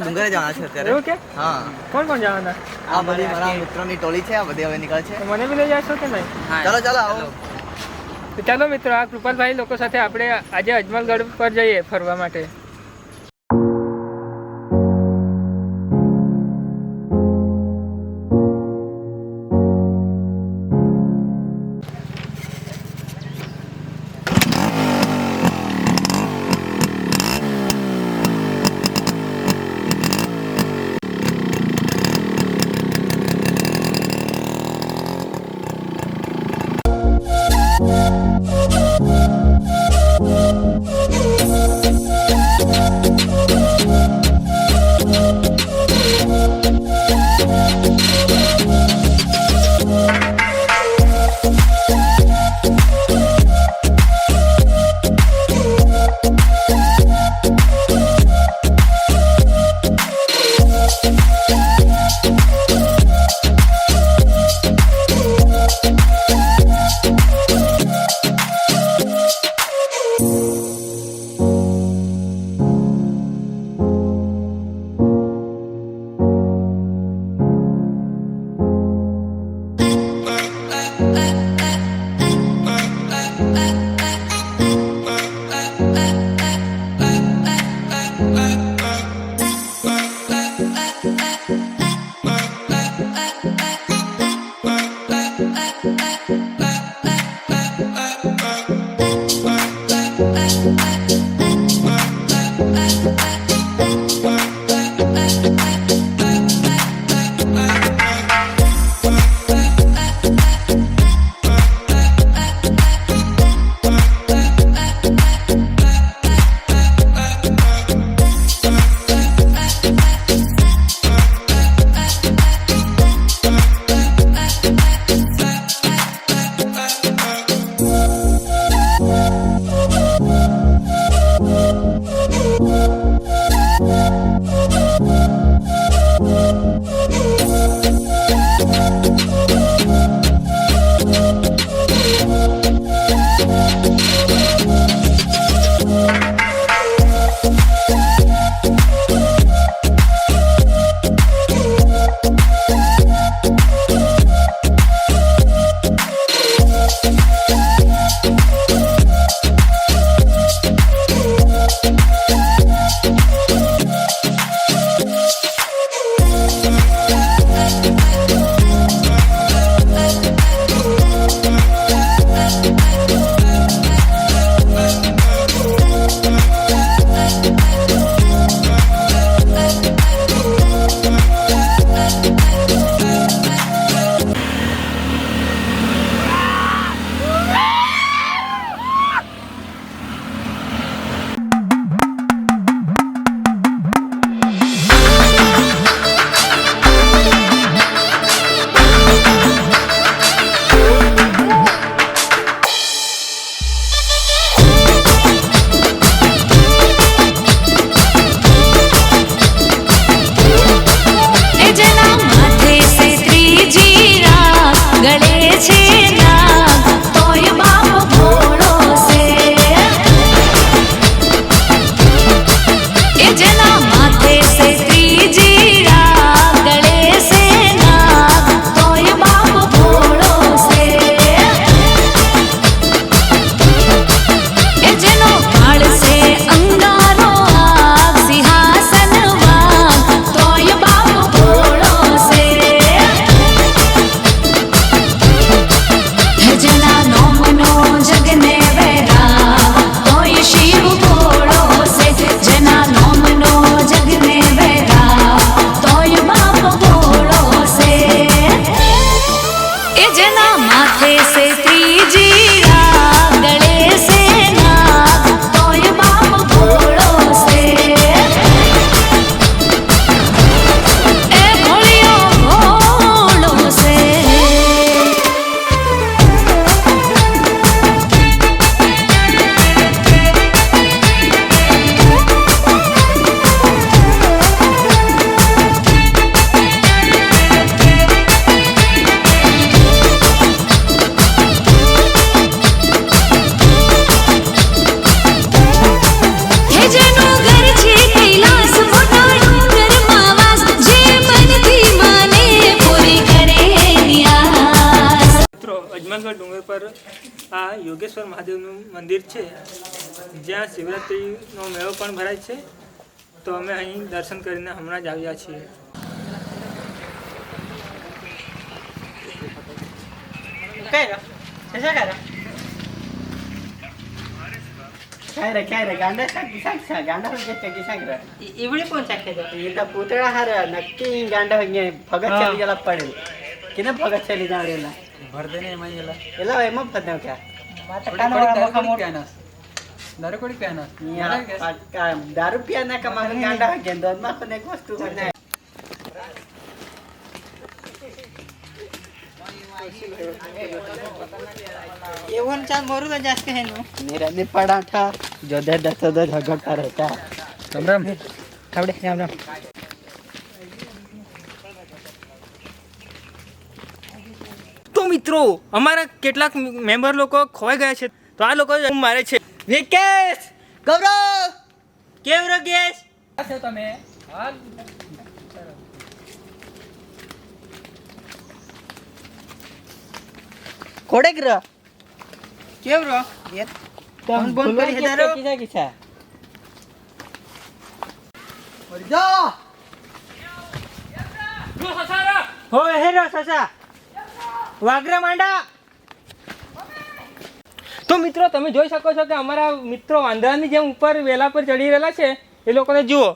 ડુંગરે જવાના છે અત્યારે. એવું કે? હા. કોણ કોણ જવાના? આ બધી મારા મિત્રોની ટોળી છે. આ બધી હવે નીકળે છે. મને બી લઈ જશો કે નહીં? ચાલો ચાલો આવો. તો ચાલો મિત્રો, આ કૃપાલભાઈ લોકો સાથે આપણે આજે અજમલગઢ પર જઈએ ફરવા માટે. મહાદેવનું મંદિર છે, જ્યાં શિવરાત્રિનો મેળો પણ ભરાય છે. તો અમે અહીં દર્શન કરીને હમણાં જ આવ્યા છીએ. इवडी कोण चाके इथं पुतळा हार नक्की गांडा फगत चली गेला पडेल की ना फगत चली जाणेला भरदेने मायला एला एम पद्दव क्या दारू पियाना का मागे गांडा घेऊन दोन मा पण एक वस्तू नाही एवन चा मोरू तो जास्त है नो निराने पराठा जो दे दस दो झगड़ता रहता. રામ રામ. આવડે રામ રામ. તો મિત્રો અમારા કેટલાક મેમ્બર લોકો ખોવાઈ ગયા છે, તો આ લોકો મારે છે. विकेश ગૌરવ केवरो गेस છો તમે હાલ कोडेग्र કેવરો तम बोल करी हेदारो किसा किसा જા हो हेरो ससा वागरा मांडा. તો મિત્રો તમે જોઈ શકો છો કે અમારા મિત્રો વાંદરાની જેમ ઉપર વેલા પર ચડી રહેલા છે. એ લોકોને જુઓ.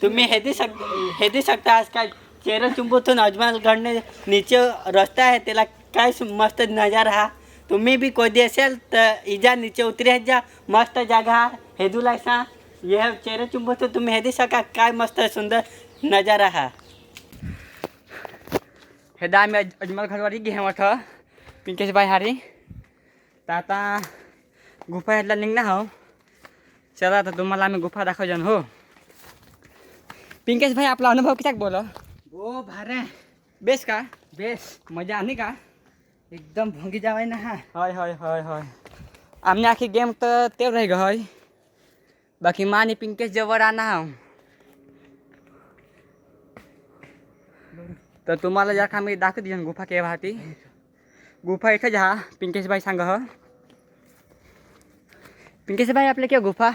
तुम्ही हेदी सकता आज काय चेहरा चुंबूतून अजमाल गडने नीचे रस्ता आहे त्याला काय मस्त नजारा हा. तुम्ही बी कधी असेल तर इजा नीचे उतरे जा मस्त जागा हेदूला सा ये चेहरा चुंबूतून तुम्ही हेदी सका काय मस्त सुंदर नजारा हा. हेदा आम्ही अजमल घरवारी घे मोठं पिंकेश बाई हारी तर आता गुफा ह्यातला निघणार हो. चला आता तुम्हाला आम्ही गुफा दाखवजन हो. पिंकेश भाई आपला अनुभव किती बोलो. ओ भारे बेस का बेस मजा आली का एकदम भोंगी जावाय ना हा. होय होय होय होय आम्ही आखी गेम तर ते राही ग होय. बाकी मा आणि पिंकेश जवळ आणा हो. तर तुम्हाला जर का मी दाखवत देईन गुफा केव्हा ती गुफा इथंच हा. पिंकेश भाई सांगा हो. पिंकेश भाई आपल्या केव्हा गुफा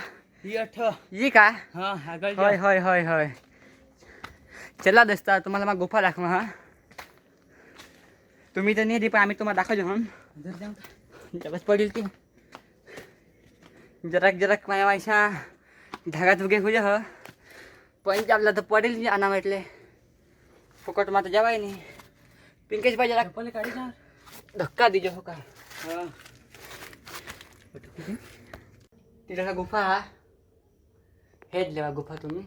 ये का हा आगळ होय होय होय होय. चला दस्ता तुम्हाला मग गुफा दाखवा हा. तुम्ही तर नाही पण आम्ही तुम्हाला दाखवतो हा. जबस पडेल ती जरक जरक माझ्या वायशा धागात उगे खुजे ह पण आपला तर पडेल आणा म्हटले फुकट मात्र जेवाय नाही. पिंकेश भाई जरा पहिले काढी जा धक्का दिजो हो का. तिला गुफा हा हेच लेवा गुफा तुम्ही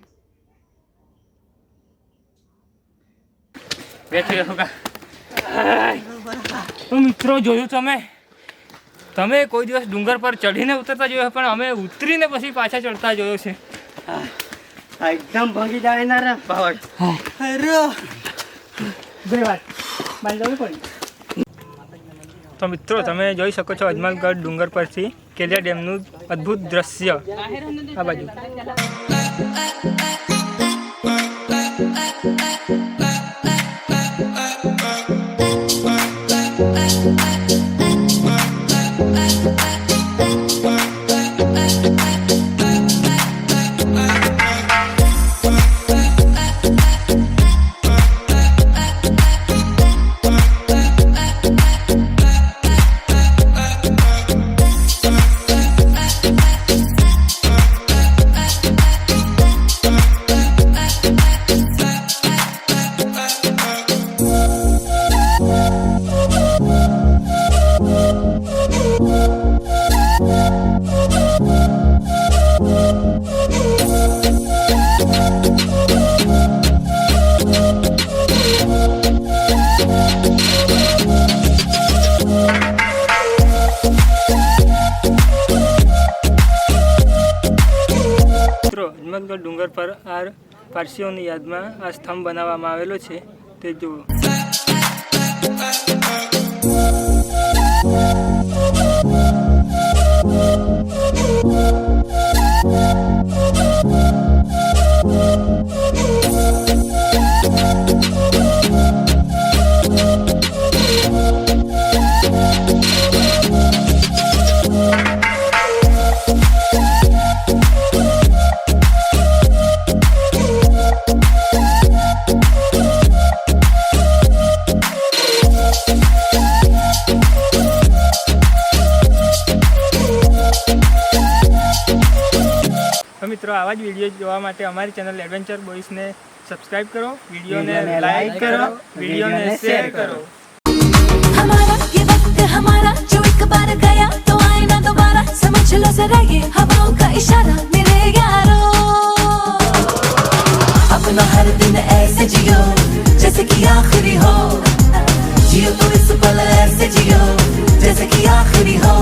બેઠી રહો કા. તો મિત્રો જોયું તમે કોઈ દિવસ ડુંગર પર ચડીને ઉતરતા જોયો પણ અમે ઉતરીને પછી પાછા ચડતા જોયો છે. एकदम भोंगी जावाय ना रे पावड. अरे બે વાત બાઈ જવું પડી. તો મિત્રો તમે જોઈ શકો છો અજમલગઢ ડુંગર પરથી કેલિયા ડેમનું અદ્ભુત દ્રશ્ય આ બાજુ. અજમલગઢ ડુંગર પર આ પારસીઓની યાદમાં આ સ્તંભ બનાવવામાં આવેલો છે તે જુઓ. મિત્રો આવા જ વિડીયો જોવા માટે અમારી ચેનલ એડવેન્ચર બોયસને સબસ્ક્રાઇબ કરો, વિડીયોને લાઈક કરો, વિડીયોને શેર કરો. हमारा ये वक्त हमारा जो एक बार गया तो आए ना दोबारा समझ लो जरा ये हवाओं का इशारा मेरे यारों अपना हर दिन ऐसे जियो जैसे कि आखिरी हो जियो तो इस पल ऐसे जियो जैसे कि आखिरी हो